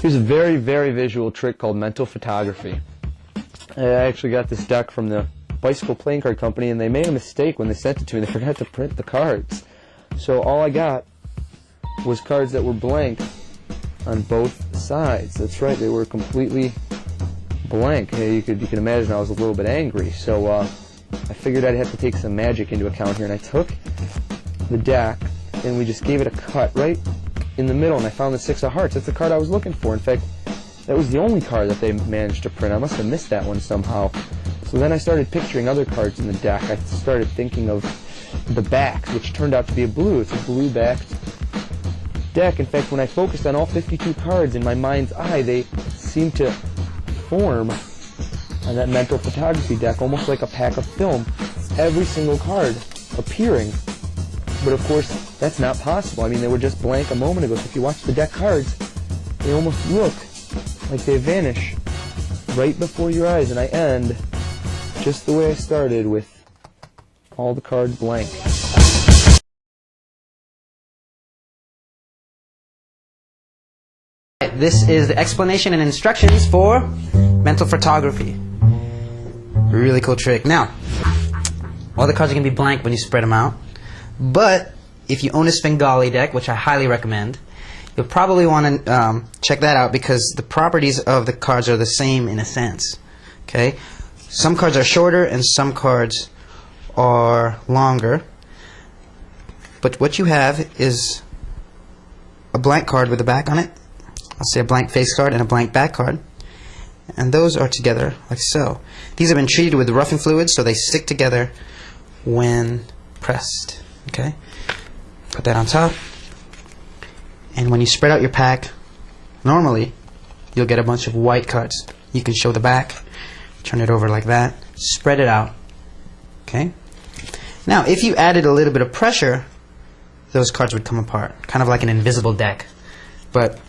Here's a very, very visual trick called mental photography. I actually got this deck from the bicycle playing card company, and they made a mistake when they sent it to me. They forgot to print the cards. So all I got was cards that were blank on both sides. That's right, they were completely blank. You can imagine I was a little bit angry. So I figured I'd have to take some magic into account here, and I took the deck and we just gave it a cut right in the middle, and I found the 6 of hearts. That's the card I was looking for. In fact, that was the only card that they managed to print. I must have missed that one somehow. So then I started picturing other cards in the deck. I started thinking of the backs, which turned out to be a blue. It's a blue-backed deck. In fact, when I focused on all 52 cards in my mind's eye, they seemed to form on that mental photography deck almost like a pack of film. Every single card appearing. But of course, that's not possible. I mean, they were just blank a moment ago. So if you watch the deck cards, they almost look like they vanish right before your eyes. And I end just the way I started, with all the cards blank. This is the explanation and instructions for mental photography. Really cool trick. Now, all the cards are going to be blank when you spread them out. But if you own a Svengali deck, which I highly recommend, you'll probably want to check that out, because the properties of the cards are the same in a sense. Okay, some cards are shorter and some cards are longer. But what you have is a blank card with a back on it. I'll say a blank face card and a blank back card. And those are together like so. These have been treated with rough and fluid, so they stick together when pressed. Okay, put that on top, and when you spread out your pack, normally you'll get a bunch of white cards. You can show the back, turn it over like that, spread it out. Okay, now if you added a little bit of pressure, those cards would come apart, kind of like an invisible deck. But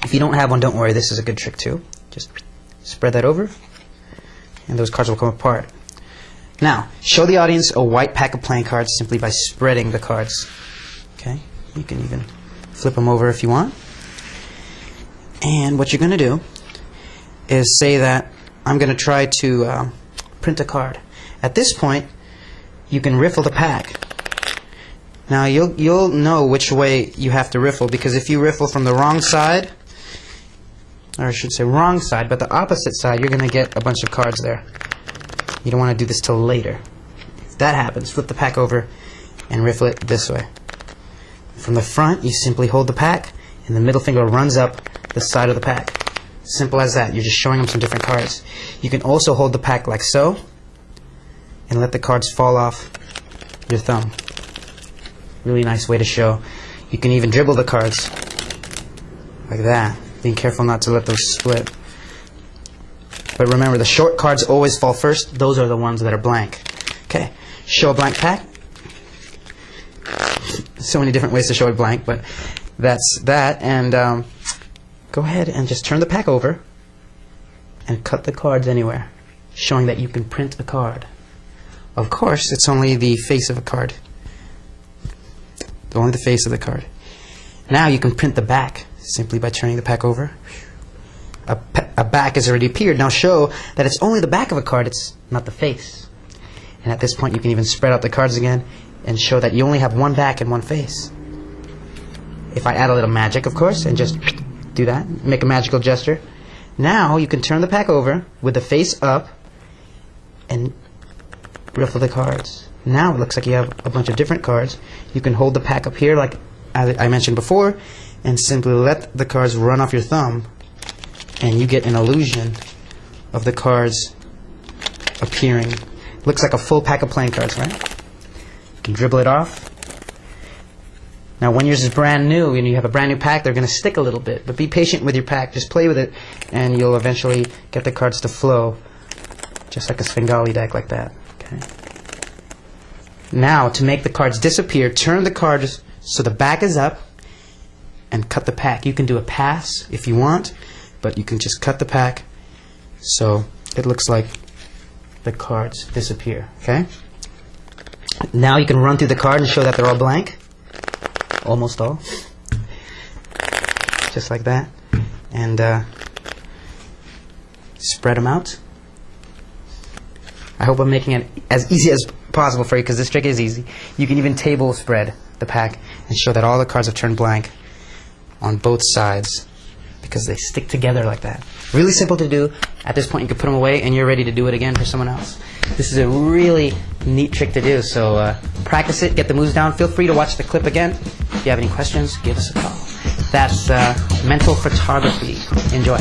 if you don't have one, don't worry, this is a good trick too. Just spread that over, and those cards will come apart. Now, show the audience a white pack of playing cards simply by spreading the cards. Okay, you can even flip them over if you want. And what you're going to do is say that I'm going to try to print a card. At this point, you can riffle the pack. Now, you'll know which way you have to riffle, because if you riffle from the wrong side, or I should say wrong side, but the opposite side, you're going to get a bunch of cards there. You don't want to do this till later. If that happens, flip the pack over and riffle it this way. From the front, you simply hold the pack, and the middle finger runs up the side of the pack. Simple as that. You're just showing them some different cards. You can also hold the pack like so, and let the cards fall off your thumb. Really nice way to show. You can even dribble the cards like that, being careful not to let those split. But remember, the short cards always fall first. Those are the ones that are blank. Okay, show a blank pack. So many different ways to show it blank, but that's that. And go ahead and just turn the pack over and cut the cards anywhere, showing that you can print a card. Of course, it's only the face of a card. Only the face of the card. Now you can print the back simply by turning the pack over. A back has already appeared. Now show that it's only the back of a card, it's not the face. And at this point you can even spread out the cards again and show that you only have one back and one face. If I add a little magic, of course, and just do that, make a magical gesture. Now you can turn the pack over with the face up and riffle the cards. Now it looks like you have a bunch of different cards. You can hold the pack up here like I mentioned before, and simply let the cards run off your thumb, and you get an illusion of the cards appearing. Looks like a full pack of playing cards, right? You can dribble it off. Now when yours is brand new and you have a brand new pack, they're going to stick a little bit. But be patient with your pack. Just play with it, and you'll eventually get the cards to flow, just like a Svengali deck like that. Okay. Now, to make the cards disappear, turn the cards so the back is up and cut the pack. You can do a pass if you want, but you can just cut the pack so it looks like the cards disappear. Okay? Now you can run through the card and show that they're all blank. Almost all. Just like that. and spread them out. I hope I'm making it as easy as possible for you, because this trick is easy. You can even table spread the pack and show that all the cards have turned blank on both sides, because they stick together like that. Really simple to do. At this point, you can put them away, and you're ready to do it again for someone else. This is a really neat trick to do, so practice it, get the moves down. Feel free to watch the clip again. If you have any questions, give us a call. That's mental photography. Enjoy.